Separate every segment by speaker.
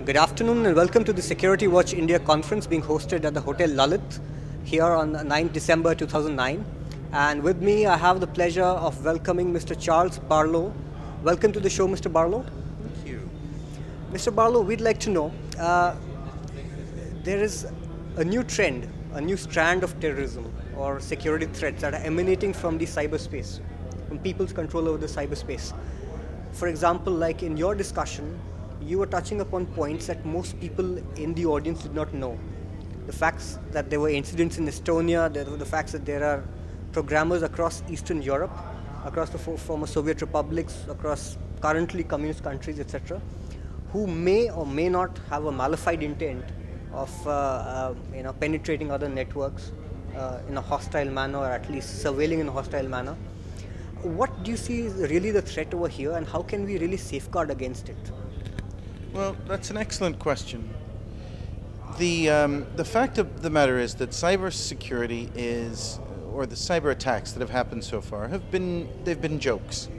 Speaker 1: Good afternoon and welcome to the Security Watch India conference being hosted at the Hotel Lalit here on 9th December 2009. And with me I have the pleasure of welcoming Mr. Charles Barlow. Welcome to the show, Mr. Barlow.
Speaker 2: Thank you.
Speaker 1: Mr. Barlow, we'd like to know, there is a new trend, a new strand of terrorism or security threats that are emanating from the cyberspace, from people's control over the cyberspace. For example, like in your discussion, you were touching upon points that most people in the audience did not know. The facts that there were incidents in Estonia, the facts that there are programmers across Eastern Europe, across the former Soviet republics, across currently communist countries, etc., who may or may not have a malified intent of penetrating other networks in a hostile manner, or at least surveilling in a hostile manner. What do you see is really the threat over here, and how can we really safeguard against it?
Speaker 2: Well, that's an excellent question. The fact of the matter is that cybersecurity or the cyber attacks that have happened so far they've been jokes.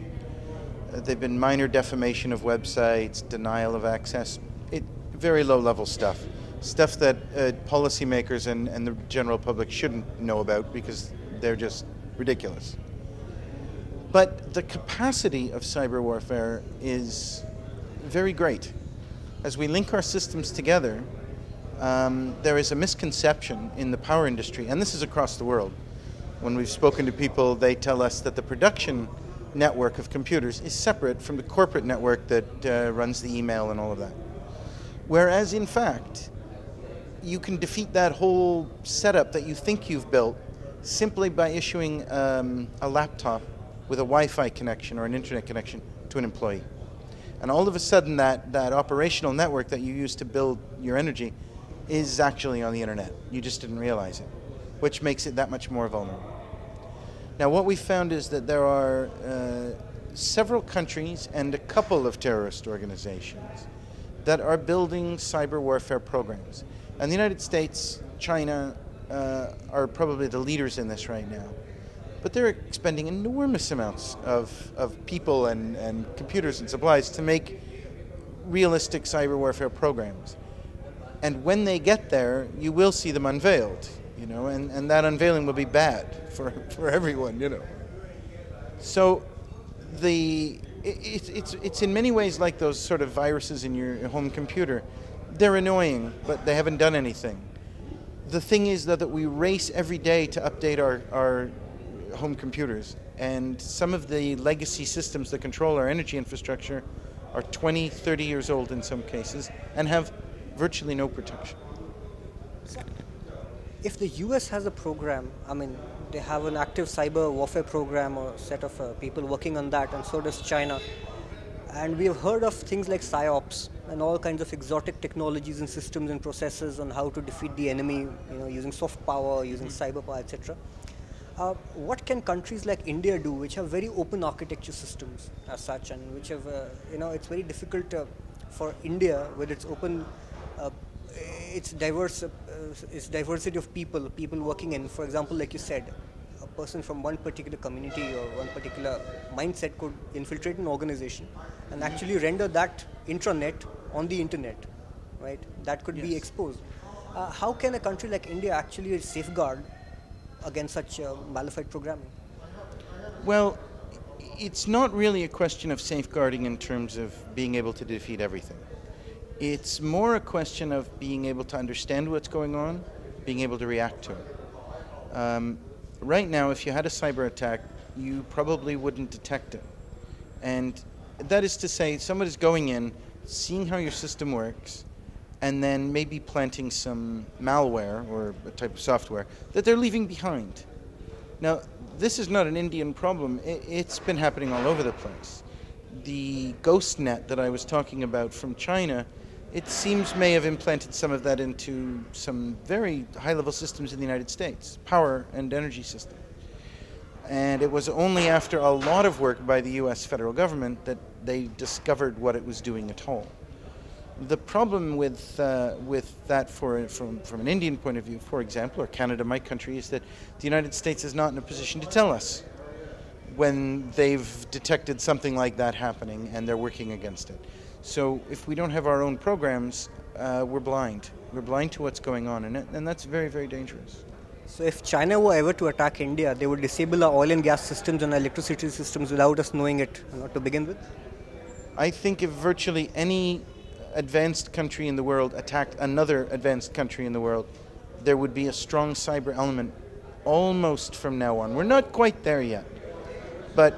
Speaker 2: They've been minor defamation of websites, denial of access, very low-level stuff that policymakers and the general public shouldn't know about because they're just ridiculous. But the capacity of cyber warfare is very great. As we link our systems together, there is a misconception in the power industry, and this is across the world. When we've spoken to people, they tell us that the production network of computers is separate from the corporate network that runs the email and all of that. Whereas, in fact, you can defeat that whole setup that you think you've built simply by issuing a laptop with a Wi-Fi connection or an internet connection to an employee. And all of a sudden that operational network that you use to build your energy is actually on the internet. You just didn't realize it, which makes it that much more vulnerable. Now what we found is that there are several countries and a couple of terrorist organizations that are building cyber warfare programs. And the United States, China are probably the leaders in this right now. But they're expending enormous amounts of people and computers and supplies to make realistic cyber warfare programs. And when they get there, you will see them unveiled, and that unveiling will be bad for everyone, So it's in many ways like those sort of viruses in your home computer. They're annoying, but they haven't done anything. The thing is that we race every day to update our home computers, and some of the legacy systems that control our energy infrastructure are 20, 30 years old in some cases and have virtually no protection.
Speaker 1: If the US has a program, they have an active cyber warfare program or a set of people working on that, and so does China. And we have heard of things like PSYOPs and all kinds of exotic technologies and systems and processes on how to defeat the enemy, using soft power, using cyber power, etc. What can countries like India do, which have very open architecture systems as such, and which have, it's very difficult for India with its open, its diversity of people working in, for example, like you said, a person from one particular community or one particular mindset could infiltrate an organization and actually render that intranet on the internet, right? That could be exposed. How can a country like India actually safeguard against such malified programming?
Speaker 2: Well, it's not really a question of safeguarding in terms of being able to defeat everything. It's more a question of being able to understand what's going on, being able to react to it. Right now, if you had a cyber attack, you probably wouldn't detect it. And that is to say, someone is going in, seeing how your system works, and then maybe planting some malware or a type of software that they're leaving behind. Now, this is not an Indian problem. It's been happening all over the place. The ghost net that I was talking about from China, it seems may have implanted some of that into some very high-level systems in the United States, power and energy system. And it was only after a lot of work by the US federal government that they discovered what it was doing at all. The problem with that from an Indian point of view, for example, or Canada, my country, is that the United States is not in a position to tell us when they've detected something like that happening and they're working against it. So if we don't have our own programs, we're blind. We're blind to what's going on, and that's very, very dangerous.
Speaker 1: So if China were ever to attack India, they would disable our oil and gas systems and electricity systems without us knowing it, not to begin with?
Speaker 2: I think if virtually any advanced country in the world attacked another advanced country in the world, there would be a strong cyber element almost from now on. We're not quite there yet, but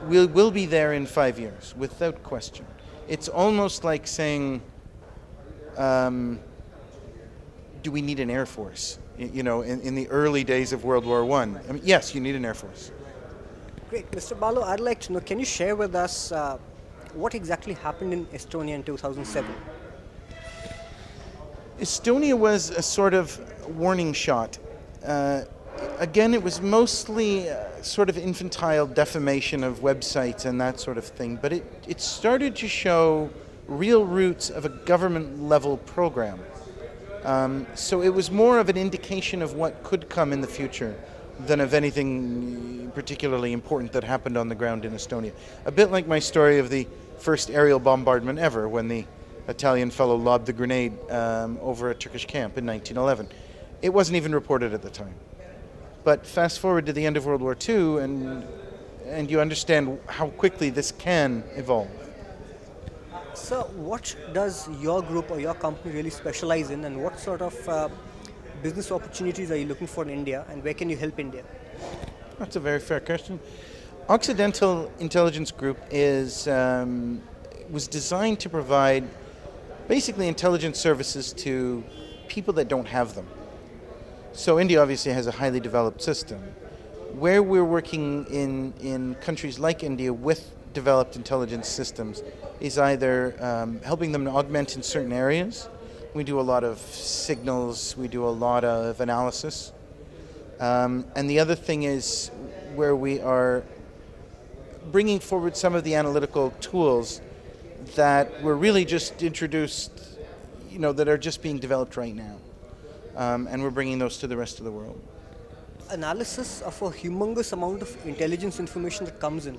Speaker 2: we'll be there in 5 years, without question. It's almost like saying, do we need an air force? You know, in the early days of World War I mean, yes, you need an air force.
Speaker 1: Great. Mr. Barlow, I'd like to know, can you share with us what exactly happened in Estonia in 2007?
Speaker 2: Estonia was a sort of warning shot. Again, it was mostly sort of infantile defamation of websites and that sort of thing, but it started to show real roots of a government-level program. So it was more of an indication of what could come in the future than of anything particularly important that happened on the ground in Estonia. A bit like my story of the first aerial bombardment ever, when the Italian fellow lobbed the grenade over a Turkish camp in 1911. It wasn't even reported at the time. But fast forward to the end of World War II, and you understand how quickly this can evolve.
Speaker 1: So what does your group or your company really specialize in, and what sort of business opportunities are you looking for in India, and where can you help India?
Speaker 2: That's a very fair question. Occidental Intelligence Group was designed to provide basically intelligence services to people that don't have them. So India obviously has a highly developed system. Where we're working in countries like India with developed intelligence systems is either helping them to augment in certain areas. We do a lot of signals, we do a lot of analysis. And the other thing is where we are bringing forward some of the analytical tools that were really just introduced, you know, that are just being developed right now. And we're bringing those to the rest of the world.
Speaker 1: Analysis of a humongous amount of intelligence information that comes in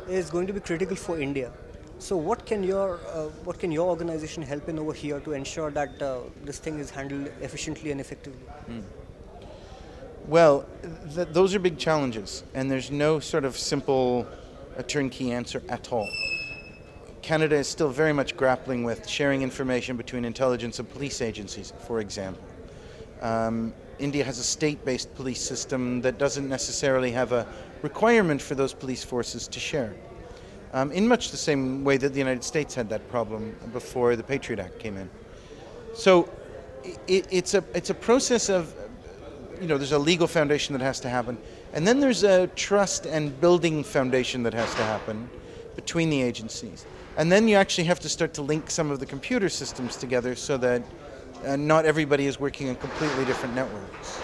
Speaker 1: is going to be critical for India. So what can your organization help in over here to ensure that this thing is handled efficiently and effectively?
Speaker 2: Well, those are big challenges, and there's no sort of simple turnkey answer at all. Canada is still very much grappling with sharing information between intelligence and police agencies, for example. India has a state-based police system that doesn't necessarily have a requirement for those police forces to share. In much the same way that the United States had that problem before the Patriot Act came in. So it's a process of, you know, there's a legal foundation that has to happen, and then there's a trust and building foundation that has to happen between the agencies. And then you actually have to start to link some of the computer systems together so that not everybody is working on completely different networks.